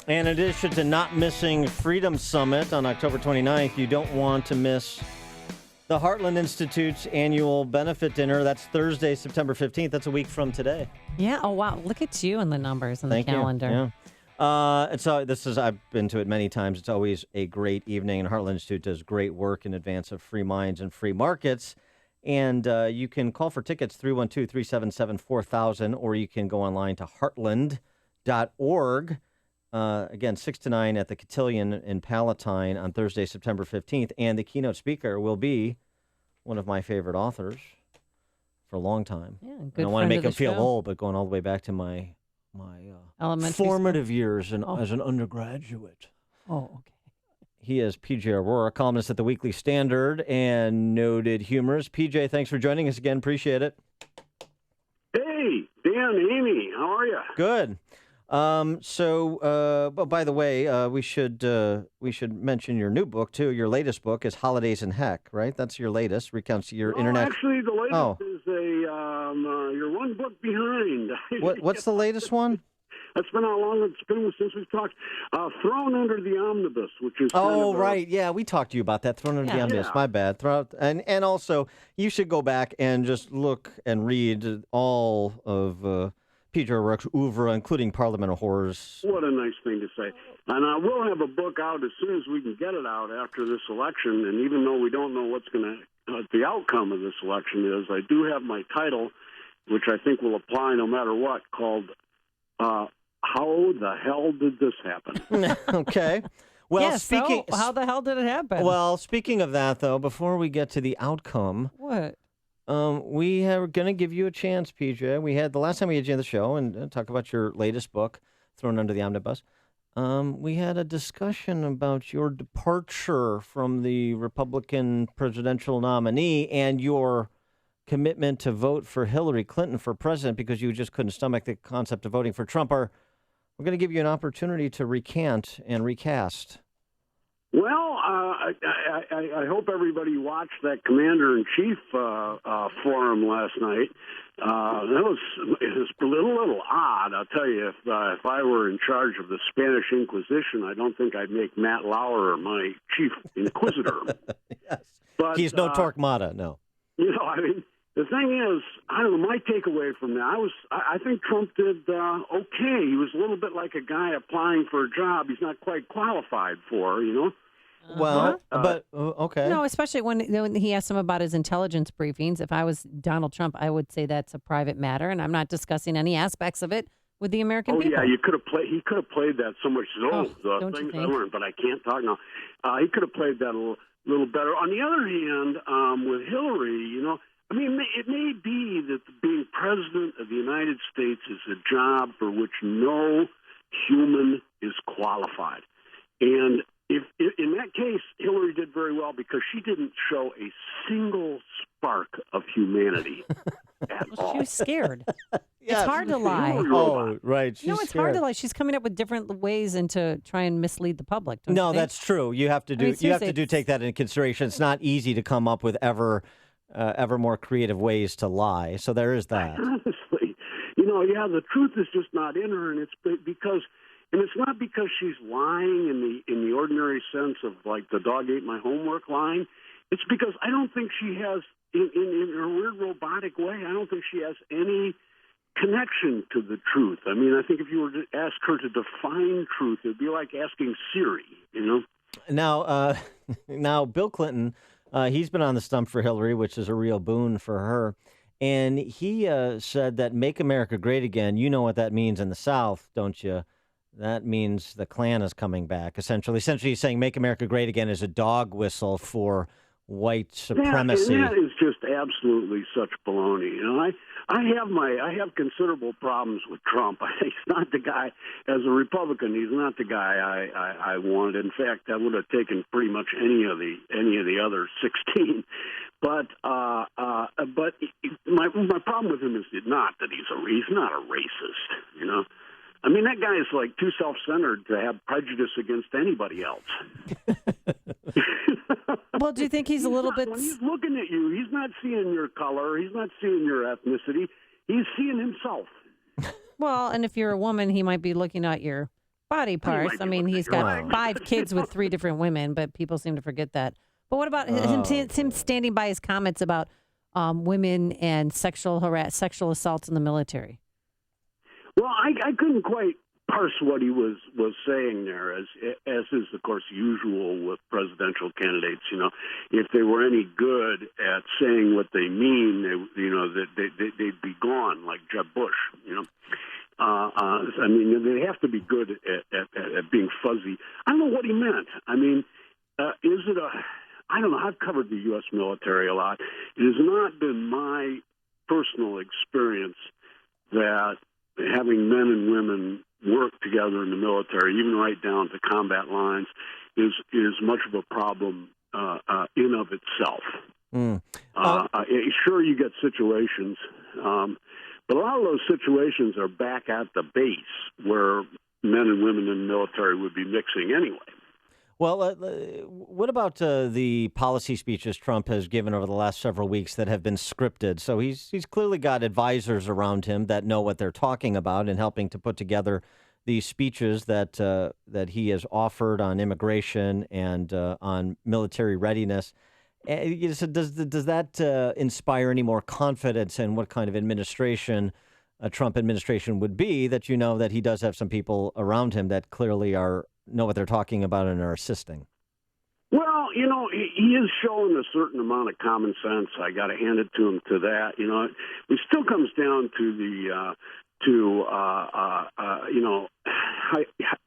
In addition to not missing Freedom Summit on October 29th, you don't want to miss the Heartland Institute's annual benefit dinner. That's Thursday, September 15th. That's a week from today. Yeah. Oh, wow. Look at you and the numbers and the calendar. You. Yeah. I've been to it many times. It's always a great evening, and Heartland Institute does great work in advance of free minds and free markets. And you can call for tickets, 312-377-4000, or you can go online to heartland.org. Again, 6 to 9 at the Cotillion in Palatine on Thursday, September 15th. And the keynote speaker will be one of my favorite authors for a long time. Yeah, I don't want to make him feel old, but going all the way back to my formative years as an undergraduate. Oh, okay. He is PJ Aurora, columnist at the Weekly Standard and noted humorist. PJ, thanks for joining us again. Appreciate it. Hey, Dan, Amy, how are you? Good. But by the way, we should mention your new book too. Your latest book is Holidays in Heck, right? That's your latest. Recounts your international. Actually, the latest is you're one book behind. What's the latest one? It's been how long? It's been since we've talked. Thrown Under the Omnibus, which is. Right. Yeah, we talked to you about that. Thrown Under the Omnibus. Yeah. My bad. And also, you should go back and just look and read all of P.J. O'Rourke's oeuvre, including Parliament of Horrors. What a nice thing to say. And I will have a book out as soon as we can get it out after this election. And even though we don't know what's going to the outcome of this election is, I do have my title, which I think will apply no matter what, called How the Hell Did This Happen? Okay. Well, so how the hell did it happen? Well, speaking of that, though, before we get to the outcome. What? We are going to give you a chance, PJ. We had the last time we had you on the show and talk about your latest book, Thrown Under the Omnibus. We had a discussion about your departure from the Republican presidential nominee and your commitment to vote for Hillary Clinton for president because you just couldn't stomach the concept of voting for Trump. We're going to give you an opportunity to recant and recast. Well, I hope everybody watched that Commander-in-Chief forum last night. It was a little odd, I'll tell you. If I were in charge of the Spanish Inquisition, I don't think I'd make Matt Lauer my chief inquisitor. Yes. But he's no Torquemada, no. The thing is, I don't know, my takeaway from that, I think Trump did okay. He was a little bit like a guy applying for a job he's not quite qualified for, Well, okay. No, especially when he asked him about his intelligence briefings. If I was Donald Trump, I would say that's a private matter, and I'm not discussing any aspects of it with the American people. Oh, yeah, he could have played that so much. The things I learned, but I can't talk now. He could have played that a little better. On the other hand, with Hillary, it may be that being president of the United States is a job for which no human is qualified. And if in that case, Hillary did very well because she didn't show a single spark of humanity at all. She was scared. It's hard to lie. Oh, right. It's hard to lie. She's coming up with different ways to try and mislead the public. No, that's true. You have to do. Take that into consideration. It's not easy to come up with ever more creative ways to lie. So there is that. Honestly, the truth is just not in her, and it's because. And it's not because she's lying in the ordinary sense of like the dog ate my homework line. It's because I don't think she has, in her weird robotic way, I don't think she has any connection to the truth. I think if you were to ask her to define truth, it'd be like asking Siri, Now, Bill Clinton, he's been on the stump for Hillary, which is a real boon for her. And he said that Make America Great Again, you know what that means in the South, don't you? That means the Klan is coming back, essentially. Essentially, he's saying Make America Great Again is a dog whistle for white supremacy. And that is just absolutely such baloney. I have considerable problems with Trump. He's not the guy, as a Republican, he's not the guy I wanted. In fact, I would have taken pretty much any of the other 16. But my problem with him is not that he's not a racist, that guy is like too self-centered to have prejudice against anybody else. Well, do you think he's a little bit... When he's looking at you, he's not seeing your color. He's not seeing your ethnicity. He's seeing himself. Well, and if you're a woman, he might be looking at your body parts. I mean, he's got Wow. 5 kids with 3 different women, but people seem to forget that. But what about him standing by his comments about women and sexual assaults in the military? Well, I couldn't quite parse what he was saying there, as is, of course, usual with presidential candidates. If they were any good at saying what they mean, they'd be gone, like Jeb Bush. I mean, they have to be good at being fuzzy. I don't know what he meant. I mean, is it I don't know. I've covered the U.S. military a lot. It has not been my personal experience that having men and women work together in the military, even right down to combat lines, is much of a problem in of itself. Sure, you get situations, but a lot of those situations are back at the base where men and women in the military would be mixing anyway. Well, what about the policy speeches Trump has given over the last several weeks that have been scripted? So he's clearly got advisors around him that know what they're talking about and helping to put together these speeches that he has offered on immigration and on military readiness. So does that inspire any more confidence in what kind of administration a Trump administration would be, that that he does have some people around him that clearly know what they're talking about and are assisting? Well, he is showing a certain amount of common sense. I got to hand it to him to that. It still comes down to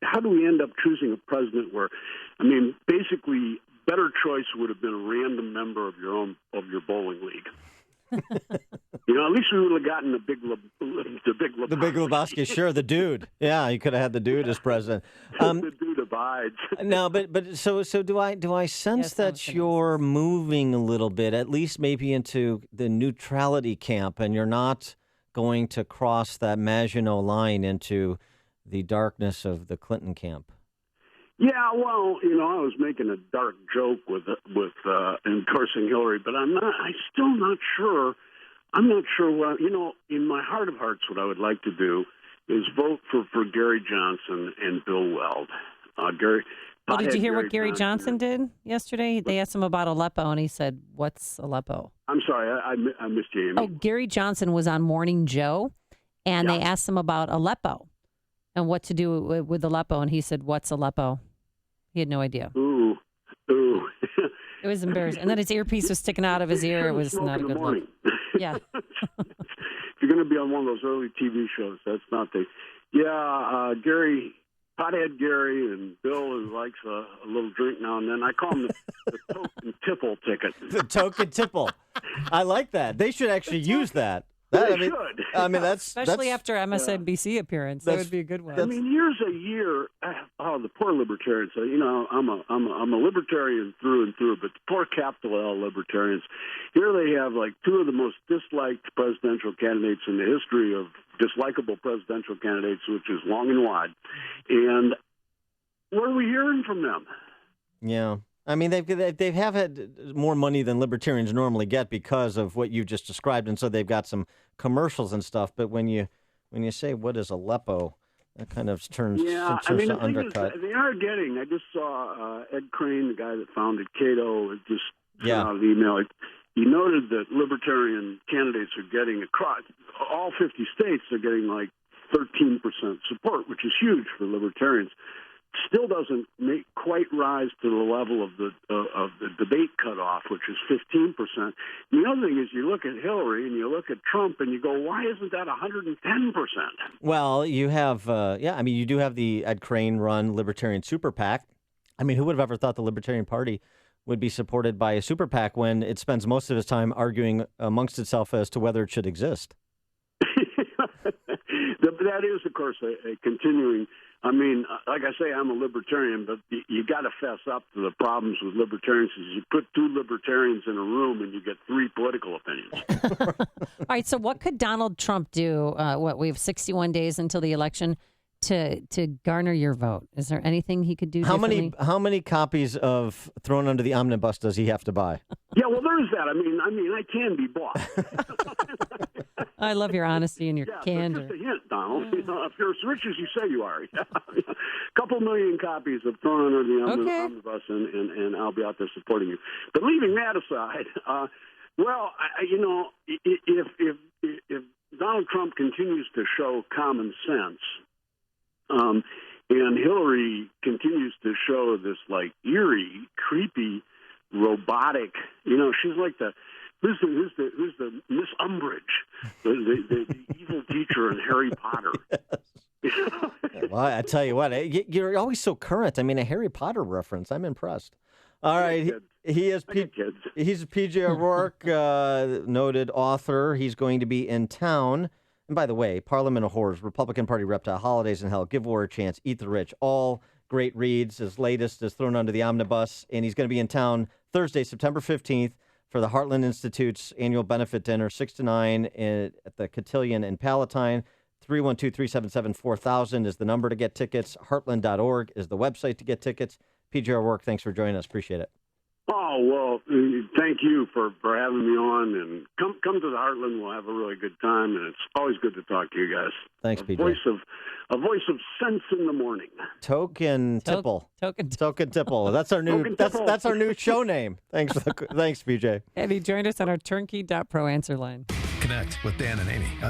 how do we end up choosing a president where, I mean, basically, better choice would have been a random member of your bowling league. At least we would have gotten the big Lebowski. The Big Lebowski, sure, the dude. Yeah, you could have had the dude as president. The dude abides. No, but so do I sense that you're moving a little bit, at least maybe into the neutrality camp, and you're not going to cross that Maginot line into the darkness of the Clinton camp? Yeah, well, I was making a dark joke with endorsing Hillary, but I'm still not sure. I'm not sure what, in my heart of hearts, what I would like to do is vote for Gary Johnson and Bill Weld. Did you hear what Gary Johnson did yesterday? They asked him about Aleppo, and he said, "What's Aleppo?" I'm sorry, I missed you, Amy. Oh, Gary Johnson was on Morning Joe, and they asked him about Aleppo and what to do with Aleppo, and he said, "What's Aleppo?" He had no idea. Ooh. It was embarrassing. And then his earpiece was sticking out of his ear. It was not a good look. Yeah. If you're going to be on one of those early TV shows, that's not the... Yeah, Gary, Pothead Gary, and Bill likes a little drink now and then. I call him the token tipple ticket. The token tipple. I like that. They should actually use that. Should. I mean, especially after MSNBC appearance. That would be a good one. I mean, years a year. The poor libertarians. I'm a libertarian through and through, but the poor capital L libertarians. Here they have like 2 of the most disliked presidential candidates in the history of dislikable presidential candidates, which is long and wide. And what are we hearing from them? Yeah. I mean, they have had more money than libertarians normally get because of what you just described, and so they've got some commercials and stuff. But when you say what is Aleppo, that kind of turns to undercut. They are getting. I just saw Ed Crane, the guy that founded Cato, just sent out an email. He noted that libertarian candidates are getting across all 50 states. They're getting like 13% support, which is huge for libertarians. Still doesn't quite rise to the level of the debate cutoff, which is 15%. The other thing is you look at Hillary and you look at Trump and you go, why isn't that 110%? Well, you have, you do have the Ed Crane run Libertarian Super PAC. I mean, who would have ever thought the Libertarian Party would be supported by a super PAC when it spends most of its time arguing amongst itself as to whether it should exist? That is, of course, a continuing. I mean, like I say, I'm a libertarian, but you got to fess up to the problems with libertarians. Is you put 2 libertarians in a room and you get 3 political opinions. All right. So, what could Donald Trump do? We have 61 days until the election to garner your vote. Is there anything he could do? How many copies of Thrown Under the Omnibus does he have to buy? Yeah, well, there's that. I mean, I can be bought. I love your honesty and your Yeah, candor. so just a hint, Donald. You know, if you're as rich as you say you are, a couple million copies of Thrown Under the Omnibus, and I'll be out there supporting you. But leaving that aside, if Donald Trump continues to show common sense, and Hillary continues to show this like eerie, creepy, robotic, she's like who's the Miss Umbridge, the evil teacher in Harry Potter. Well, I tell you what, you're always so current. I mean, a Harry Potter reference. I'm impressed. All right, he's PJ O'Rourke, noted author. He's going to be in town. And by the way, Parliament of Horrors, Republican Party Reptile, Holidays in Hell, Give War a Chance, Eat the Rich, all great reads. His latest is Thrown Under the Omnibus, and he's going to be in town Thursday, September 15th, for the Heartland Institute's annual benefit dinner, 6 to 9 at the Cotillion in Palatine. 312-377-4000 is the number to get tickets. Heartland.org is the website to get tickets. PJ O'Rourke, thanks for joining us. Appreciate it. Oh, well, thank you for having me on. And come to the Heartland. We'll have a really good time. And it's always good to talk to you guys. Thanks, PJ. A voice of sense in the morning. Token Tipple. Token Tipple. That's our new that's our new show name. Thanks, PJ. And he joined us on our turnkey.pro answer line. Connect with Dan and Amy on the